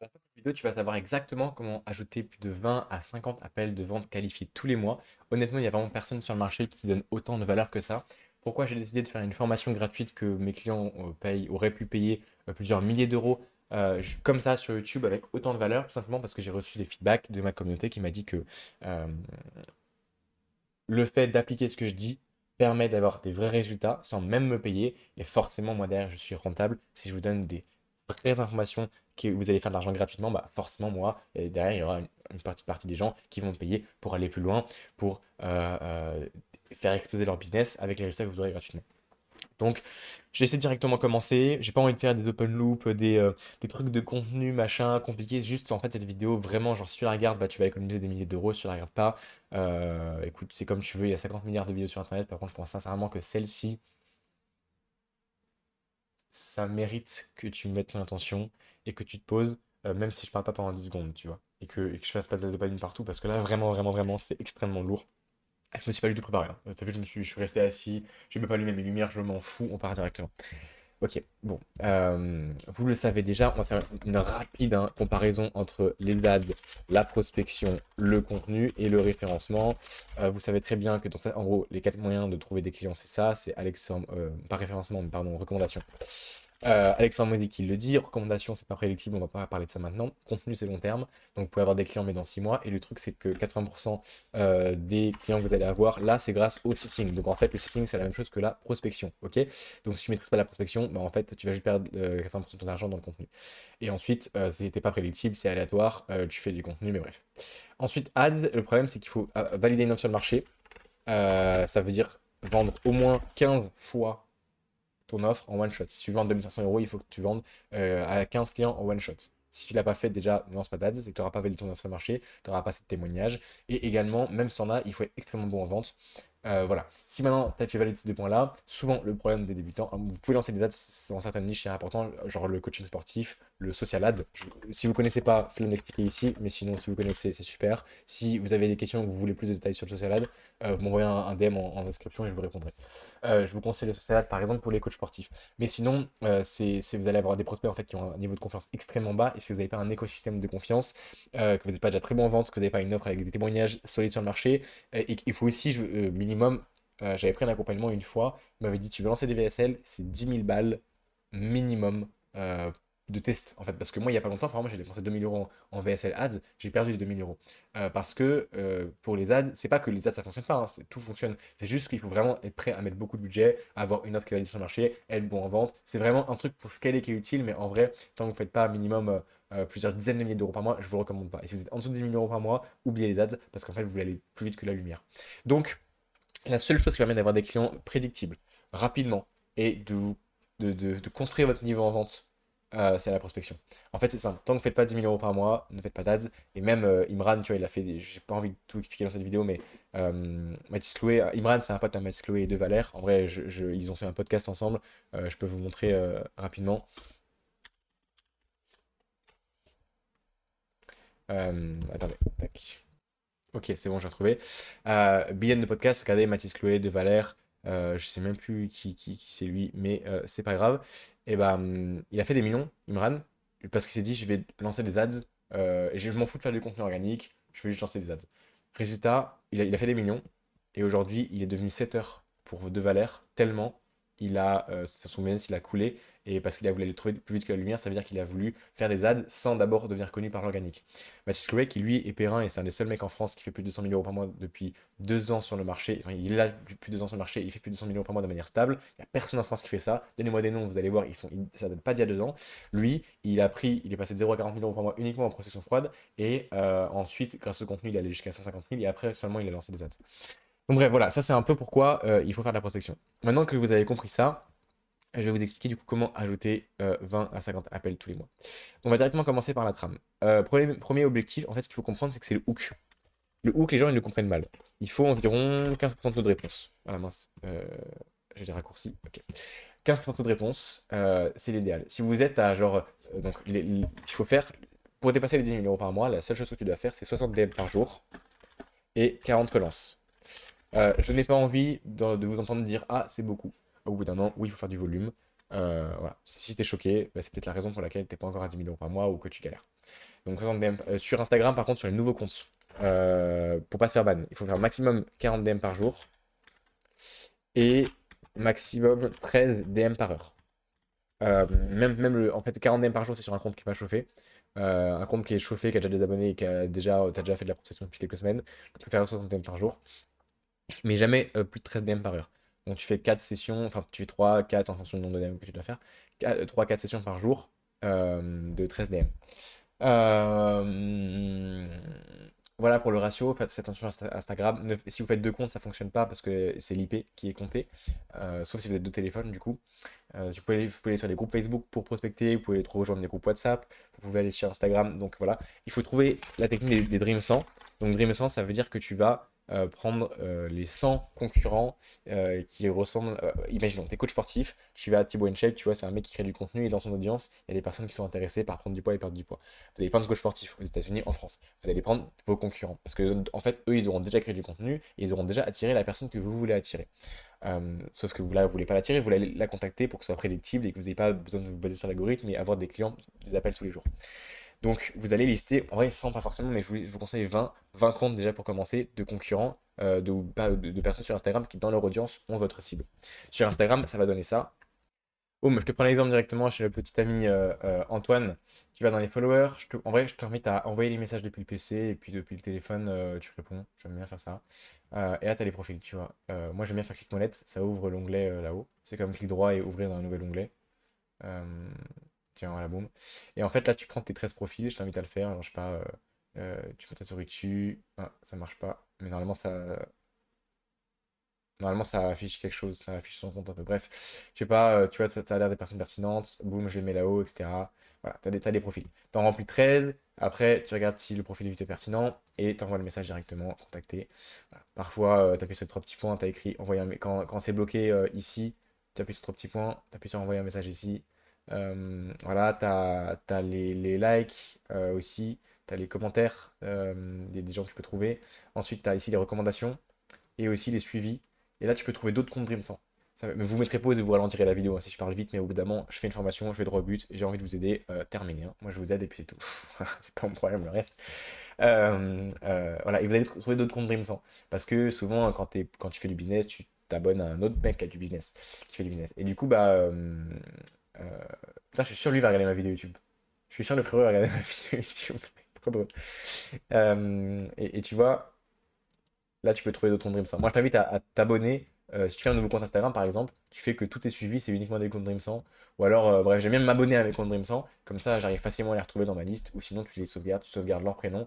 À la fin de cette vidéo, tu vas savoir exactement comment ajouter plus de 20 à 50 appels de vente qualifiés tous les mois. Honnêtement, il n'y a vraiment personne sur le marché qui donne autant de valeur que ça. Pourquoi j'ai décidé de faire une formation gratuite que mes clients auraient pu payer plusieurs milliers d'euros comme ça sur YouTube avec autant de valeur, tout simplement parce que j'ai reçu des feedbacks de ma communauté qui m'a dit que euh, le fait d'appliquer ce que je dis permet d'avoir des vrais résultats sans même me payer. Et forcément, moi derrière, je suis rentable. Si je vous donne des vraies informations que vous allez faire de l'argent gratuitement, bah forcément, moi, et derrière, il y aura une petite partie des gens qui vont me payer pour aller plus loin, pour faire exploser leur business avec les résultats que vous aurez gratuitement. Donc, j'ai essayé de directement commencer. J'ai pas envie de faire des open loops, des trucs de contenu, machin, compliqués. Juste, en fait, cette vidéo, vraiment, genre, si tu la regardes, bah, tu vas économiser des milliers d'euros. Si tu la regardes pas, écoute, c'est comme tu veux. Il y a 50 milliards de vidéos sur Internet. Par contre, je pense sincèrement que celle-ci, ça mérite que tu mettes ton attention et que tu te poses, même si je parle pas pendant 10 secondes, tu vois. Et que je fasse pas de la dopamine partout, parce que là, vraiment, vraiment, vraiment, c'est extrêmement lourd. Je me suis pas du tout préparé, hein. T'as vu, je suis resté assis, j'ai même pas allumé mes lumières, je m'en fous, on part directement. Ok, bon. Vous le savez déjà, on va faire une rapide comparaison entre les ads, la prospection, le contenu et le référencement. Vous savez très bien que, donc ça, en gros, les quatre moyens de trouver des clients, c'est ça, c'est Alexandre, pas référencement, mais pardon, recommandation. Alexandre Moïse qui le dit, recommandation, c'est pas prédictible, on va pas parler de ça maintenant. Contenu, c'est long terme, donc vous pouvez avoir des clients, mais dans 6 mois. Et le truc, c'est que 80% des clients que vous allez avoir, là, c'est grâce au sitting. Donc en fait, le sitting, c'est la même chose que la prospection, ok? Donc si tu maîtrises pas la prospection, bah, en fait, tu vas juste perdre 80% de ton argent dans le contenu. Et ensuite, c'était pas prédictible, c'est aléatoire, tu fais du contenu, mais bref. Ensuite, ads, le problème, c'est qu'il faut valider une offre sur le marché. Ça veut dire vendre au moins 15 fois ton offre en one shot. Si tu vends 2500 euros, il faut que tu vendes à 15 clients en one shot. Si tu l'as pas fait déjà, ne lance pas d'ads, c'est que tu n'auras pas validé ton offre sur le marché, tu n'auras pas assez de témoignages. Et également, même sans a, il faut être extrêmement bon en vente. Voilà. Si maintenant tu valides ces deux points-là, souvent le problème des débutants, vous pouvez lancer des ads dans certaines niches, c'est important, genre le coaching sportif, le social ad. Si vous connaissez pas, flemme d'expliquer ici, mais sinon si vous connaissez, c'est super. Si vous avez des questions, que vous voulez plus de détails sur le social ad, vous m'envoyez un DM en description et je vous répondrai. Je vous conseille le social ad par exemple pour les coachs sportifs. Mais sinon, vous allez avoir des prospects en fait qui ont un niveau de confiance extrêmement bas et si vous n'avez pas un écosystème de confiance, que vous n'êtes pas déjà très bon en vente, que vous n'avez pas une offre avec des témoignages solides sur le marché, et qu'il faut aussi minimum, j'avais pris un accompagnement une fois, il m'avait dit tu veux lancer des VSL, c'est 10 000 balles minimum de test en fait. Parce que moi il n'y a pas longtemps, par exemple, j'ai dépensé 2 000 euros en VSL ads, j'ai perdu les 2 000 euros. Parce que pour les ads, c'est pas que les ads ça fonctionne pas, hein, tout fonctionne. C'est juste qu'il faut vraiment être prêt à mettre beaucoup de budget, avoir une offre qui va être sur le marché, être bon en vente. C'est vraiment un truc pour scaler qui est utile, mais en vrai, tant que vous ne faites pas minimum plusieurs dizaines de milliers d'euros par mois, je vous le recommande pas. Et si vous êtes en dessous de 10 000 euros par mois, oubliez les ads parce qu'en fait, vous voulez aller plus vite que la lumière. Donc, la seule chose qui permet d'avoir des clients prédictibles, rapidement, et de construire votre niveau en vente, c'est la prospection. En fait, c'est simple. Tant que vous ne faites pas 10 000 euros par mois, ne faites pas d'ads. Et même Imran, tu vois, il a fait. J'ai pas envie de tout expliquer dans cette vidéo, mais Mathis Chloé, Imran, c'est un pote à Mathis Chloé et de Valère. En vrai, ils ont fait un podcast ensemble. Je peux vous montrer rapidement. Attendez, tac. Ok, c'est bon, j'ai retrouvé. Billion de podcast, regardez Mathis Chloé de Valère. Je sais même plus qui c'est lui, mais c'est pas grave. Et ben, il a fait des millions, Imran, parce qu'il s'est dit je vais lancer des ads. Et je m'en fous de faire du contenu organique, je vais juste lancer des ads. Résultat, il a fait des millions. Et aujourd'hui, il est devenu 7 heures pour De Valère, tellement son business il a coulé. Et parce qu'il a voulu aller trouver plus vite que la lumière, ça veut dire qu'il a voulu faire des ads sans d'abord devenir connu par l'organique. Mathis Chloé, qui lui est périn et c'est un des seuls mecs en France qui fait plus de 200 000 euros par mois depuis 2 ans sur le marché. Enfin, il est là depuis plus de 2 ans sur le marché, il fait plus de 200 000 euros par mois de manière stable. Il n'y a personne en France qui fait ça. Donnez-moi des noms, vous allez voir, ça ne date pas d'il y a 2 ans. Lui, il est passé de 0 à 40 000 euros par mois uniquement en prospection froide. Et ensuite, grâce au contenu, il est allé jusqu'à 150 000 et après seulement il a lancé des ads. Donc bref, voilà, ça c'est un peu pourquoi il faut faire de la prospection. Maintenant que vous avez compris ça, je vais vous expliquer du coup comment ajouter 20 à 50 appels tous les mois. On va directement commencer par la trame. Premier objectif, en fait, ce qu'il faut comprendre, c'est que c'est le hook. Le hook, les gens, ils le comprennent mal. Il faut environ 15% de taux de réponse. Voilà, mince. J'ai des raccourcis. Ok. 15% de taux de réponse, c'est l'idéal. Si vous êtes à genre. Donc, il faut faire. Pour dépasser les 10 000 euros par mois, la seule chose que tu dois faire, c'est 60 DM par jour et 40 relances. Je n'ai pas envie de vous entendre dire ah, c'est beaucoup. Au bout d'un an, oui, il faut faire du volume. Voilà. Si t'es choqué, bah, c'est peut-être la raison pour laquelle t'es pas encore à 10 000 euros par mois ou que tu galères. Donc 60 DM. Sur Instagram, par contre, sur les nouveaux comptes, pour pas se faire ban, il faut faire maximum 40 DM par jour et maximum 13 DM par heure. En fait, 40 DM par jour, c'est sur un compte qui n'est pas chauffé. Un compte qui est chauffé, qui a déjà des abonnés et t'as déjà fait de la prospection depuis quelques semaines, tu peux faire 60 DM par jour, mais jamais plus de 13 DM par heure. Donc tu fais 4 sessions, enfin tu fais 3, 4 en fonction du nombre de DM que tu dois faire, 3, 4 sessions par jour de 13 DM. Euh, Voilà pour le ratio, faites attention à Instagram. Si vous faites deux comptes, ça fonctionne pas parce que c'est l'IP qui est compté. Sauf si vous êtes deux téléphones, du coup. Si vous pouvez aller sur les groupes Facebook pour prospecter, vous pouvez rejoindre des groupes WhatsApp, vous pouvez aller sur Instagram. Donc voilà, il faut trouver la technique des Dream 100. Donc Dream 100, ça veut dire que tu vas prendre les 100 concurrents qui ressemblent. Imaginons, tu es coach sportif, tu vas à Thibaut InShape, tu vois, c'est un mec qui crée du contenu et dans son audience, il y a des personnes qui sont intéressées par prendre du poids et perdre du poids. Vous allez prendre coach sportif aux États-Unis, en France. Vous allez prendre vos concurrents parce que en fait, eux, ils auront déjà créé du contenu et ils auront déjà attiré la personne que vous voulez attirer. Sauf que vous ne voulez pas l'attirer, vous voulez la contacter pour que ce soit prédictible et que vous n'ayez pas besoin de vous baser sur l'algorithme et avoir des clients, des appels tous les jours. Donc vous allez lister, en vrai 100 pas forcément, mais je vous conseille 20 comptes déjà pour commencer de concurrents, de personnes sur Instagram qui dans leur audience ont votre cible. Sur Instagram, ça va donner ça. Oh, mais je te prends l'exemple directement chez le petit ami Antoine. Tu vas dans les followers. En vrai, je t'invite à envoyer les messages depuis le PC et puis depuis le téléphone, tu réponds. J'aime bien faire ça. Et là, tu as les profils, tu vois. Moi, j'aime bien faire clic molette. Ça ouvre l'onglet là-haut. C'est comme clic droit et ouvrir dans un nouvel onglet. Euh, Tiens, voilà, boum. Et en fait, là, tu prends tes 13 profils. Je t'invite à le faire. Alors, je sais pas, tu mets ta souris dessus. Ah, ça marche pas. Mais normalement, ça affiche quelque chose, ça affiche son compte un peu. Bref, je sais pas, tu vois, ça a l'air des personnes pertinentes. Boum, je les mets là-haut, etc. Voilà, t'as des profils. T'en remplis 13. Après, tu regardes si le profil est vite et pertinent et t'envoies le message directement, contacter. Voilà. Parfois, t'appuies sur les trois petits points, t'as écrit envoyer quand c'est bloqué ici, tu appuies sur trois petits points, t'appuies sur envoyer un message ici. Voilà, t'as les likes aussi, t'as les commentaires des gens que tu peux trouver. Ensuite, t'as ici les recommandations et aussi les suivis. Et là, tu peux trouver d'autres comptes Dream100. Mais vous mettrez pause et vous ralentirez la vidéo hein, si je parle vite, mais au bout d'un moment, je fais une formation, je fais droit au but, j'ai envie de vous aider, terminé. Hein. Moi, je vous aide et puis c'est tout. Voilà, c'est pas mon problème, le reste. Voilà, et vous allez trouver d'autres comptes Dream100. Parce que souvent, quand tu fais du business, tu t'abonnes à un autre mec qui a du business, qui fait du business. Et du coup, euh, putain, je suis sûr lui va regarder ma vidéo YouTube. Je suis sûr le frérot va regarder ma vidéo YouTube. Trop drôle. Et tu vois, là, tu peux trouver d'autres comptes Dream100. Moi, je t'invite à t'abonner. Si tu fais un nouveau compte Instagram, par exemple, tu fais que tout est suivi, c'est uniquement des comptes Dream100. Ou alors, bref, j'aime bien m'abonner à mes comptes Dream100. Comme ça, j'arrive facilement à les retrouver dans ma liste. Ou sinon, tu sauvegardes leur prénom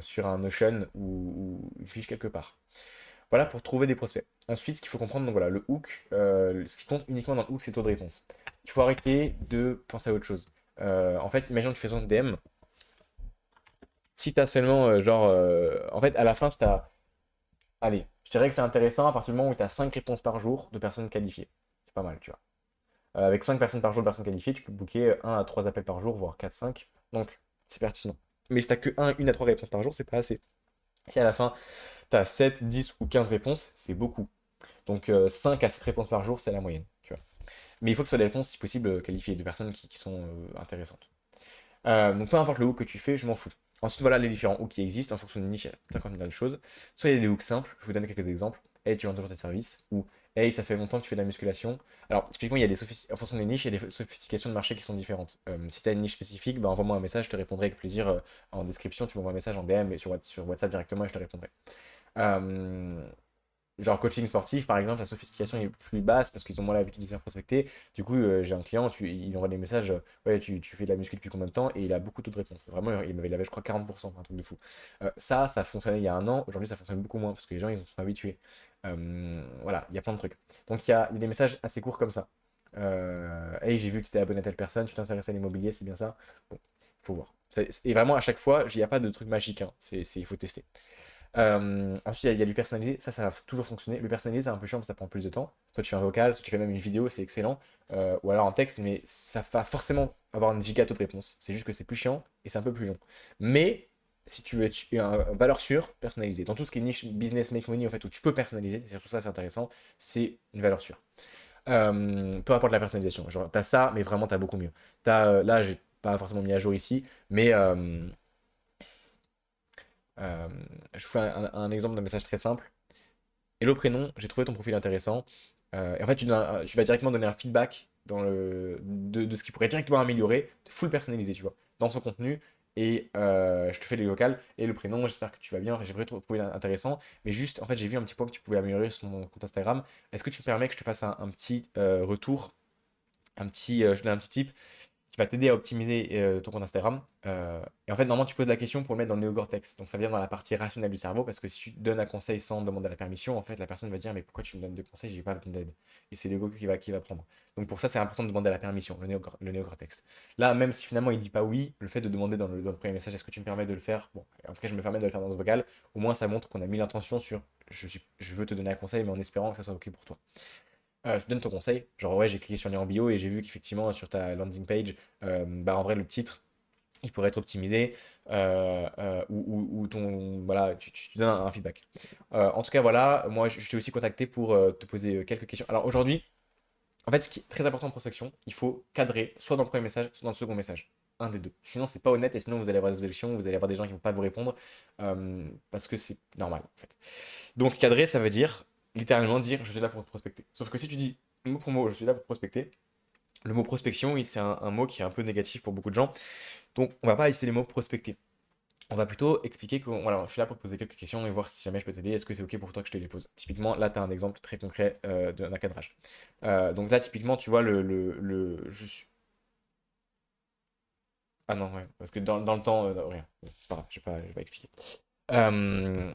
sur un Notion ou une fiche quelque part. Voilà pour trouver des prospects. Ensuite, ce qu'il faut comprendre, donc voilà, le hook, ce qui compte uniquement dans le hook, c'est le taux de réponse. Il faut arrêter de penser à autre chose. En fait, imagine que tu fais 60 DM. Si tu as seulement, en fait, à la fin, si tu as allez, je dirais que c'est intéressant à partir du moment où tu as 5 réponses par jour de personnes qualifiées. C'est pas mal, tu vois. Avec 5 personnes par jour de personnes qualifiées, tu peux booker un à 3 appels par jour, voire 4 5. Donc, c'est pertinent. Mais si t'as que une à 3 réponses par jour, c'est pas assez. Si à la fin, tu as 7, 10 ou 15 réponses, c'est beaucoup. Donc, 5 à 7 réponses par jour, c'est la moyenne, tu vois. Mais il faut que ce soit des réponses, si possible, qualifiées, de personnes qui sont intéressantes. Donc peu importe le hook que tu fais, je m'en fous. Ensuite, voilà les différents hooks qui existent en fonction d'une niche, il y a 50 000 de choses. Soit il y a des hooks simples, je vous donne quelques exemples. Hey, tu vends toujours tes services. Ou hey, ça fait longtemps que tu fais de la musculation. Alors, typiquement, il y a en fonction des niches, il y a des sophistications de marché qui sont différentes. Si tu as une niche spécifique, bah, envoie-moi un message, je te répondrai avec plaisir en description. Tu m'envoies un message en DM et sur WhatsApp directement et je te répondrai. Euh, Genre coaching sportif, par exemple, la sophistication est plus basse parce qu'ils ont moins l'habitude de se faire prospecter. Du coup, j'ai un client, il envoie des messages, ouais, tu fais de la muscu depuis combien de temps? Et il a beaucoup de réponses. Vraiment, il avait, je crois, 40%, un truc de fou. Ça fonctionnait il y a un an. Aujourd'hui, ça fonctionne beaucoup moins parce que les gens, ils sont habitués. Voilà, il y a plein de trucs. Donc, il y a des messages assez courts comme ça. Hey, j'ai vu que tu étais abonné à telle personne, tu t'intéresses à l'immobilier, c'est bien ça? Bon, il faut voir. Et vraiment, à chaque fois, il n'y a pas de truc magique. Hein. Il faut tester. Ensuite, il y a du personnalisé, ça va toujours fonctionner. Le personnalisé, c'est un peu chiant, parce que ça prend plus de temps. Soit tu fais un vocal, soit tu fais même une vidéo, c'est excellent. Ou alors en texte, mais ça va forcément avoir une giga taux de réponse. C'est juste que c'est plus chiant et c'est un peu plus long. Mais si tu veux une valeur sûre, personnalisée. Dans tout ce qui est niche business make money, en fait, où tu peux personnaliser, c'est surtout ça, c'est intéressant, c'est une valeur sûre. Peu importe la personnalisation. Genre, t'as ça, mais vraiment, t'as beaucoup mieux. Là, pas forcément mis à jour ici, mais euh, je vous fais un exemple d'un message très simple. Hello prénom, j'ai trouvé ton profil intéressant. Et en fait, tu vas directement donner un feedback de ce qui pourrait directement améliorer, full personnalisé, tu vois, dans son contenu. Et je te fais les vocales et le prénom, j'espère que tu vas bien. Enfin, j'ai vraiment trouvé intéressant. Mais juste, en fait, j'ai vu un petit point que tu pouvais améliorer sur mon compte Instagram. Est-ce que tu me permets que je te fasse un petit retour, je donne un petit tip qui va t'aider à optimiser ton compte Instagram. Et en fait, normalement, tu poses la question pour le mettre dans le néocortex. Donc, ça vient dans la partie rationnelle du cerveau parce que si tu donnes un conseil sans demander la permission, en fait, la personne va se dire mais pourquoi tu me donnes des conseils, j'ai pas besoin d'aide. Et c'est l'ego qui va prendre. Donc, pour ça, c'est important de demander la permission, le néocortex. Là, même si finalement il dit pas oui, le fait de demander dans le premier message, est-ce que tu me permets de le faire? Bon, en tout cas, je me permets de le faire dans ce vocal. Au moins, ça montre qu'on a mis l'intention sur je veux te donner un conseil, mais en espérant que ça soit OK pour toi. Je te donne ton conseil. Genre, ouais, j'ai cliqué sur le lien en bio et j'ai vu qu'effectivement, sur ta landing page, bah, en vrai, le titre, il pourrait être optimisé ou ton. Voilà, tu donnes un feedback. En tout cas, voilà, moi, je t'ai aussi contacté pour te poser quelques questions. Alors, aujourd'hui, en fait, ce qui est très important en prospection, il faut cadrer soit dans le premier message, soit dans le second message. Un des deux. Sinon, c'est pas honnête et sinon, vous allez avoir des objections, vous allez avoir des gens qui vont pas vous répondre parce que c'est normal, en fait. Donc cadrer, ça veut dire littéralement dire je suis là pour prospecter. Sauf que si tu dis mot pour mot, je suis là pour prospecter, le mot prospection, c'est un mot qui est un peu négatif pour beaucoup de gens. Donc on va pas utiliser les mots prospecter. On va plutôt expliquer que voilà, je suis là pour te poser quelques questions et voir si jamais je peux t'aider. Est-ce que c'est OK pour toi que je te les pose? Typiquement, là, tu as un exemple très concret d'un cadrage. Donc là, typiquement, tu vois je suis. Ah non, ouais, parce que dans le temps, rien. C'est pas grave, je vais pas expliquer. Euh,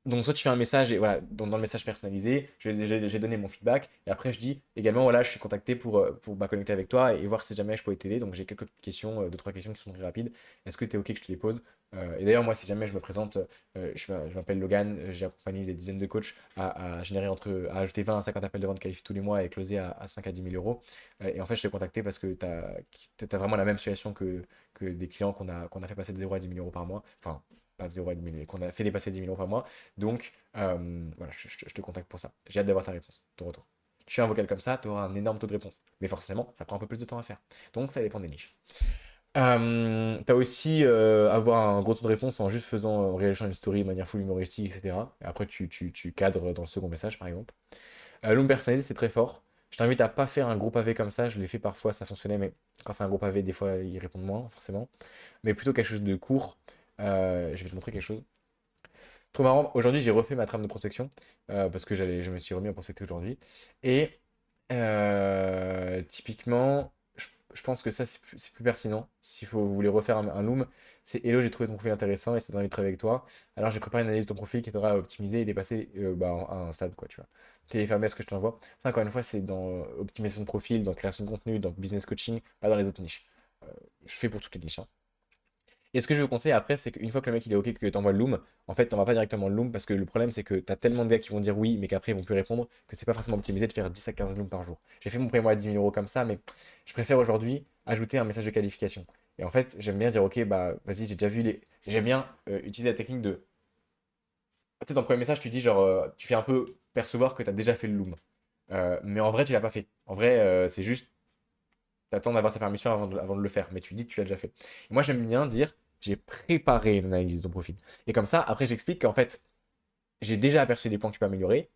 Donc, soit tu fais un message, et voilà, dans le message personnalisé, j'ai donné mon feedback, et après je dis également, voilà, je suis contacté pour connecter avec toi et voir si jamais je peux t'aider. Donc, j'ai quelques petites questions, deux, trois questions qui sont très rapides. Est-ce que tu es OK que je te les pose? Et d'ailleurs, moi, si jamais je me présente, je m'appelle Logan, j'ai accompagné des dizaines de coachs à générer à ajouter 20 à 50 appels de vente qualifiés tous les mois et closer à 5 à 10 000 euros. Et en fait, je t'ai contacté parce que tu as vraiment la même situation que des clients qu'on a fait passer de 0 à 10 000 euros par mois. Enfin, pas de 0 à 10 000, mais qu'on a fait dépasser 10 000 euros par mois. Donc, voilà, je te contacte pour ça. J'ai hâte d'avoir ta réponse, ton retour. Tu fais un vocal comme ça, tu auras un énorme taux de réponse. Mais forcément, ça prend un peu plus de temps à faire. Donc, ça dépend des niches. T'as aussi avoir un gros taux de réponse en juste en réalisant une story de manière full humoristique, etc. Et après, tu cadres dans le second message, par exemple. L'homme personnalisé, c'est très fort. Je t'invite à pas faire un gros pavé comme ça. Je l'ai fait parfois, ça fonctionnait, mais quand c'est un gros pavé, des fois, ils répondent moins, forcément. Mais plutôt quelque chose de court. Je vais te montrer quelque chose. Trop marrant, aujourd'hui j'ai refait ma trame de protection parce que je me suis remis à prospecter aujourd'hui. Et typiquement, je pense que ça c'est plus pertinent. S'il faut vous voulez refaire un loom, c'est Hello, j'ai trouvé ton profil intéressant et c'est envie de travailler avec toi. Alors j'ai préparé une analyse de ton profil qui t'aura optimisé et dépassé à un stade, quoi, tu vois. Téléfermer à ce que je t'envoie. Ça, encore une fois, c'est dans optimisation de profil, dans création de contenu, dans business coaching, pas dans les autres niches. Je fais pour toutes les niches, hein. Et ce que je vous conseille après, c'est qu'une fois que le mec il est OK que tu envoies le loom, en fait, t'envoies pas directement le loom parce que le problème c'est que tu as tellement de gars qui vont dire oui, mais qu'après ils vont plus répondre, que c'est pas forcément optimisé de faire 10 à 15 looms par jour. J'ai fait mon premier mois à 10 000 euros comme ça, mais je préfère aujourd'hui ajouter un message de qualification. Et en fait, j'aime bien dire OK, bah vas-y, j'ai déjà vu les. J'aime bien utiliser la technique de. Tu sais, dans le premier message, tu dis genre, tu fais un peu percevoir que tu as déjà fait le loom. Mais en vrai, tu l'as pas fait. En vrai, c'est juste t'attends d'avoir sa permission avant de le faire, mais tu dis que tu l'as déjà fait. Et moi, j'aime bien dire, j'ai préparé une analyse de ton profil. Et comme ça, après, j'explique qu'en fait, j'ai déjà aperçu des points que tu peux améliorer,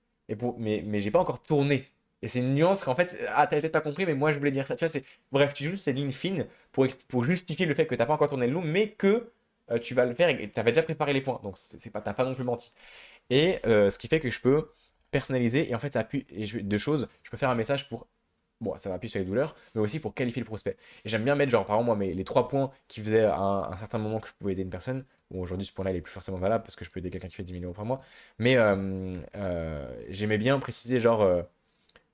mais j'ai pas encore tourné. Et c'est une nuance qu'en fait, ah, t'as peut-être pas compris, mais moi, je voulais dire ça. Tu vois, bref, tu joues ces lignes fines pour justifier le fait que t'as pas encore tourné le loom, mais que tu vas le faire et t'avais déjà préparé les points. Donc, t'as pas non plus menti. Et ce qui fait que je peux personnaliser, et en fait, ça appuie, deux choses, je peux faire un message pour bon, ça m'appuie sur les douleurs, mais aussi pour qualifier le prospect. Et j'aime bien mettre, genre, par exemple, moi, les trois points qui faisaient à un certain moment que je pouvais aider une personne. Bon, aujourd'hui, ce point-là, il est plus forcément valable parce que je peux aider quelqu'un qui fait 10 000 euros par mois. Mais j'aimais bien préciser, genre,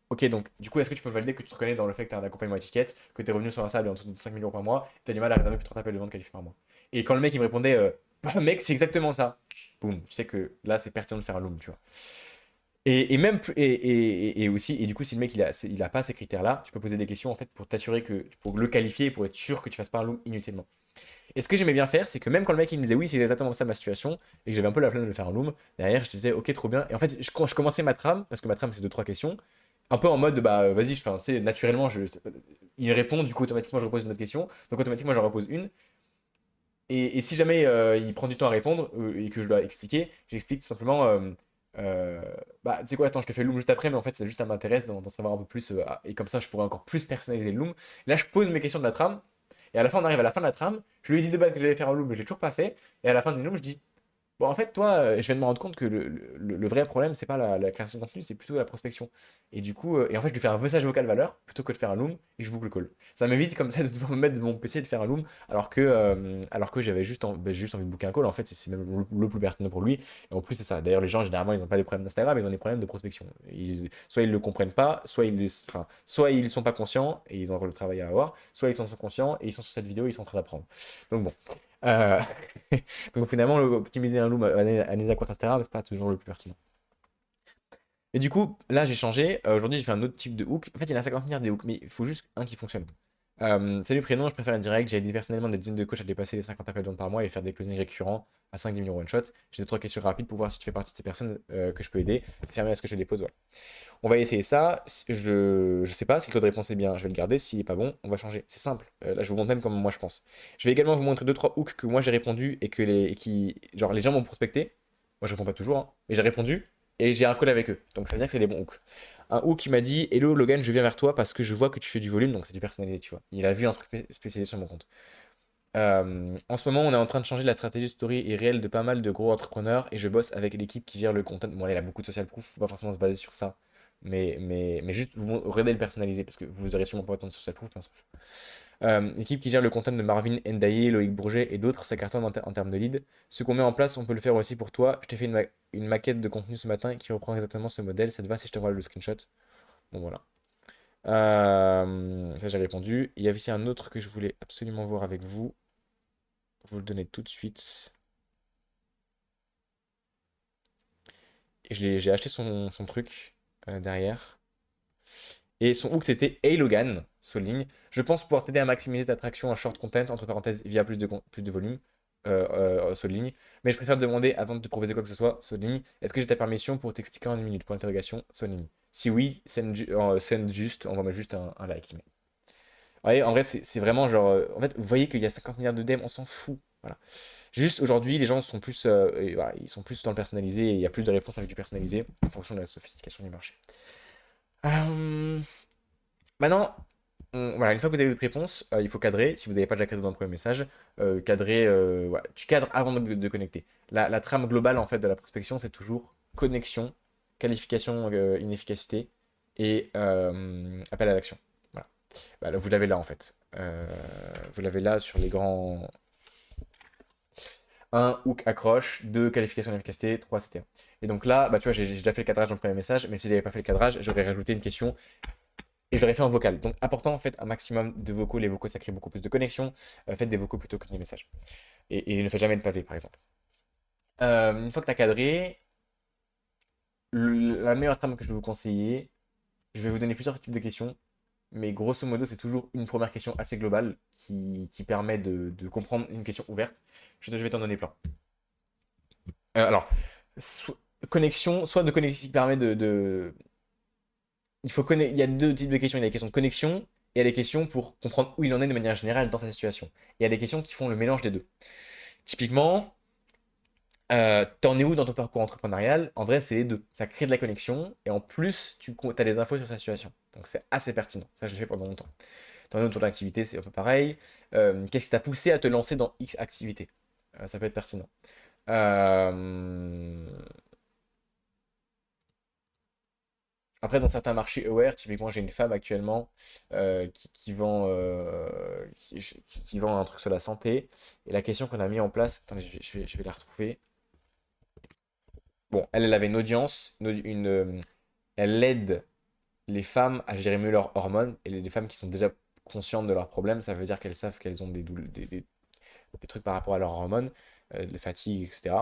ok, donc, du coup, est-ce que tu peux valider que tu te reconnais dans le fait que tu as un accompagnement étiquette, que tes revenus sur un salaire de en dessous de 5 000 euros par mois, tu as du mal à réserver plus de 30 appels de vente qualifiés par mois. Et quand le mec, il me répondait, bah, mec, c'est exactement ça. Boum, tu sais que là, c'est pertinent de faire un loom, tu vois. Et même et aussi et du coup si le mec il a pas ces critères-là, tu peux poser des questions en fait pour t'assurer que pour le qualifier et pour être sûr que tu fasses pas un loop inutilement. Et ce que j'aimais bien faire, c'est que même quand le mec il me disait oui, c'est exactement ça ma situation et que j'avais un peu la flemme de le faire un loom, derrière je disais OK, trop bien. Et en fait, je commençais ma trame parce que ma trame c'est deux trois questions. un peu en mode, bah vas-y, enfin, tu sais, naturellement, il répond, du coup, automatiquement, je repose une autre question. Donc, automatiquement, j'en repose une. Et si jamais il prend du temps à répondre et que je dois expliquer, j'explique tout simplement, euh, bah, tu sais quoi, attends, je te fais le loom juste après, mais en fait, c'est juste, ça m'intéresse d'en savoir un peu plus. Et comme ça, je pourrais encore plus personnaliser le loom. Là, je pose mes questions de la trame. Et à la fin, on arrive à la fin de la trame. Je lui ai dit de base que j'allais faire un loom, mais je l'ai toujours pas fait. Et à la fin du loom, je dis, bon, en fait, toi, je viens de me rendre compte que le vrai problème, c'est pas la création de contenu, c'est plutôt la prospection. Et du coup, et en fait, je lui fais un message vocal valeur plutôt que de faire un loom et je boucle le call. Ça m'évite comme ça de devoir me mettre devant mon PC et de faire un loom alors que j'avais juste envie de booker un call. En fait, c'est même le plus pertinent pour lui. Et en plus, c'est ça. D'ailleurs, les gens, généralement, ils n'ont pas des problèmes d'Instagram, ils ont des problèmes de prospection. Soit ils le comprennent pas, enfin, soit ils sont pas conscients et ils ont encore le travail à avoir, soit ils sont conscients et ils sont sur cette vidéo et ils sont en train d'apprendre. Donc bon. Euh, Donc finalement, optimiser un loom, analyser la course, etc., c'est pas toujours le plus pertinent. Et du coup, là, j'ai changé. Aujourd'hui, j'ai fait un autre type de hook. En fait, il y en a 50 milliards des hooks, mais il faut juste un qui fonctionne. Salut prénom, je préfère un direct. J'ai aidé personnellement des dizaines de coachs à dépasser les 50 appels de vente par mois et faire des closings récurrents à 5-10 000 euros one shot. J'ai deux, trois questions rapides pour voir si tu fais partie de ces personnes que je peux aider. Fermé à ce que je dépose. Voilà. On va essayer ça. Je sais pas si le taux de réponse est bien, je vais le garder. S'il est pas bon, on va changer. C'est simple. Là, je vous montre même comment moi je pense. Je vais également vous montrer deux trois hooks que moi j'ai répondu et que genre les gens m'ont prospecté. Moi, je réponds pas toujours, hein, mais j'ai répondu et j'ai un call avec eux. Donc ça veut dire que c'est des bons hooks. Un hook qui m'a dit: Hello Logan, je viens vers toi parce que je vois que tu fais du volume, donc c'est du personnalisé, tu vois. Il a vu un truc spécialisé sur mon compte. En ce moment, on est en train de changer la stratégie story et réelle de pas mal de gros entrepreneurs et je bosse avec l'équipe qui gère le content. Bon, là, il a beaucoup de social proof, faut pas forcément se baser sur ça, mais juste vous regardez le personnalisé parce que vous aurez sûrement pas autant de social proof, mais on s'en fout. L'équipe qui gère le content de Marvin Ndaye, Loïc Bourget et d'autres, ça cartonne en termes de lead. Ce qu'on met en place, on peut le faire aussi pour toi. Je t'ai fait une maquette de contenu ce matin qui reprend exactement ce modèle. Ça te va si je te t'envoie le screenshot? Bon, voilà. Ça, j'ai répondu. Il y avait aussi un autre que je voulais absolument voir avec vous. Je vous le donner tout de suite. Et j'ai acheté son truc derrière. Et son hook, c'était Hey Logan, souligne. Je pense pouvoir t'aider à maximiser ta traction en short content, entre parenthèses, via plus de volume, souligne. Mais je préfère te demander, avant de te proposer quoi que ce soit, souligne, est-ce que j'ai ta permission pour t'expliquer en une minute? Point d'interrogation, souligne. Si oui, send juste, envoie-moi juste un like. Mais... Ouais, en vrai, c'est vraiment genre. En fait, vous voyez qu'il y a 50 milliards de DM, on s'en fout. Voilà. Juste aujourd'hui, les gens sont plus, et voilà, ils sont plus dans le personnalisé et il y a plus de réponses avec du personnalisé en fonction de la sophistication du marché. Euh, Maintenant, voilà, une fois que vous avez votre réponse, il faut cadrer. Si vous n'avez pas déjà cadré dans le premier message, cadrer, ouais, tu cadres avant de connecter. La trame globale en fait de la prospection, c'est toujours connexion, qualification, inefficacité et appel à l'action. Voilà. Bah, là, vous l'avez là en fait. Vous l'avez là sur les grands, un hook accroche, 2 qualification d'efficacité, 3 CTA. Et donc là, bah, tu vois, j'ai déjà fait le cadrage dans le premier message, mais si j'avais pas fait le cadrage, j'aurais rajouté une question et je l'aurais fait en vocal. Donc important, en fait, un maximum de vocaux. Les vocaux, ça crée beaucoup plus de connexions. Faites des vocaux plutôt que des messages. Et ne faites jamais de pavé, par exemple. Une fois que tu as cadré, la meilleure trame que je vais vous conseiller, je vais vous donner plusieurs types de questions. Mais grosso modo, c'est toujours une première question assez globale qui permet de comprendre une question ouverte. Je vais t'en donner plein. Alors, connexion, soit de connexion qui permet il y a deux types de questions. Il y a des questions de connexion et il y a des questions pour comprendre où il en est de manière générale dans sa situation. Et il y a des questions qui font le mélange des deux. Typiquement, t'en es où dans ton parcours entrepreneurial? En vrai, c'est les deux. Ça crée de la connexion et en plus, tu as des infos sur sa situation. Donc c'est assez pertinent. Ça, je l'ai fait pendant longtemps. T'en es où dans ton activité, c'est un peu pareil. Qu'est-ce qui t'a poussé à te lancer dans X activité? Ça peut être pertinent. Euh, Après, dans certains marchés aware, typiquement, j'ai une femme actuellement qui vend, qui vend un truc sur la santé. Et la question qu'on a mis en place, attendez, je vais la retrouver. Bon, elle avait une audience, elle aide les femmes à gérer mieux leurs hormones. Et les femmes qui sont déjà conscientes de leurs problèmes, ça veut dire qu'elles savent qu'elles ont des trucs par rapport à leurs hormones, de fatigue, etc.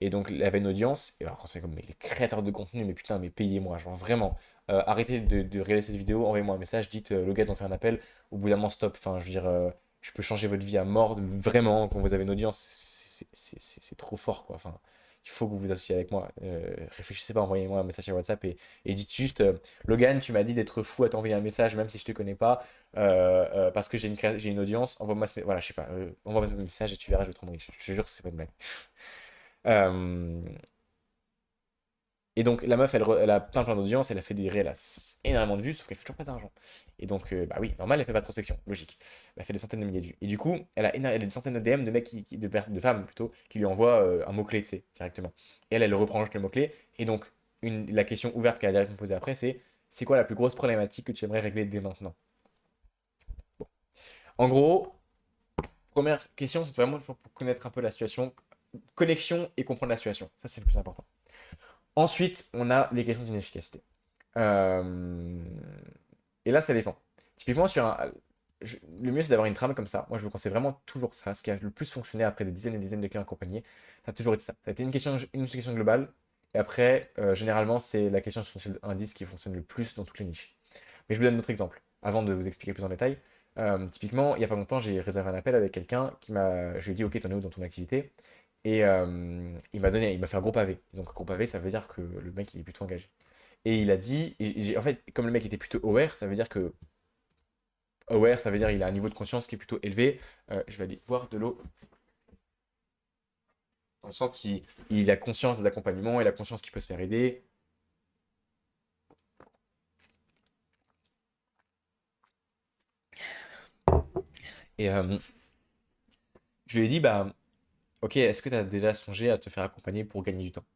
Et donc, il avait une audience, et alors, on se fait comme, mais les créateurs de contenu, mais putain, mais payez-moi, genre vraiment, arrêtez de réaliser cette vidéo, envoyez-moi un message, dites, le gars, on fait un appel, au bout d'un moment, stop, enfin, je veux dire, je peux changer votre vie à mort, vraiment, quand vous avez une audience, c'est trop fort, quoi, enfin, il faut que vous vous associez avec moi. Réfléchissez pas, envoyez-moi un message sur WhatsApp et dites juste Logan, tu m'as dit d'être fou à t'envoyer un message, même si je te connais pas, parce que j'ai une audience, envoie-moi voilà, je sais pas, envoie-moi un message et tu verras, je vais te rendre riche. Je te jure, c'est pas une blague. Euh, et donc, la meuf, elle a plein d'audience, elle a fait des réels à énormément de vues, sauf qu'elle fait toujours pas d'argent. Et donc, bah oui, normal, elle fait pas de prospection, logique. Elle fait des centaines de milliers de vues. Et du coup, elle a des centaines de DM de mecs, de femmes plutôt, qui lui envoient un mot-clé, tu sais, directement. Et elle reprend juste le mot-clé. Et donc, la question ouverte qu'elle a directement posée après, c'est quoi la plus grosse problématique que tu aimerais régler dès maintenant? En gros, première question, c'est vraiment toujours pour connaître un peu la situation, connexion et comprendre la situation. Ça, c'est le plus important. Ensuite, on a les questions d'inefficacité. Euh, Et là, ça dépend. Typiquement, le mieux, c'est d'avoir une trame comme ça. Moi, je vous conseille vraiment toujours ça. Ce qui a le plus fonctionné après des dizaines et des dizaines de clients accompagnés, ça a toujours été ça. Ça a été une question globale. Et après, généralement, c'est la question sur le indice qui fonctionne le plus dans toutes les niches. Mais je vous donne un autre exemple, avant de vous expliquer plus en détail. Typiquement, il n'y a pas longtemps, j'ai réservé un appel avec quelqu'un qui m'a. Je lui ai dit, OK, t'en es où dans ton activité? Et il m'a fait un gros pavé. Donc, gros pavé, ça veut dire que le mec, il est plutôt engagé. Et il a dit, en fait, comme le mec était plutôt aware, ça veut dire que aware, ça veut dire qu'il a un niveau de conscience qui est plutôt élevé. Je vais aller boire de l'eau. Dans le sens, il a conscience des accompagnements, il a conscience qu'il peut se faire aider. Et je lui ai dit, bah, ok, est-ce que tu as déjà songé à te faire accompagner pour gagner du temps?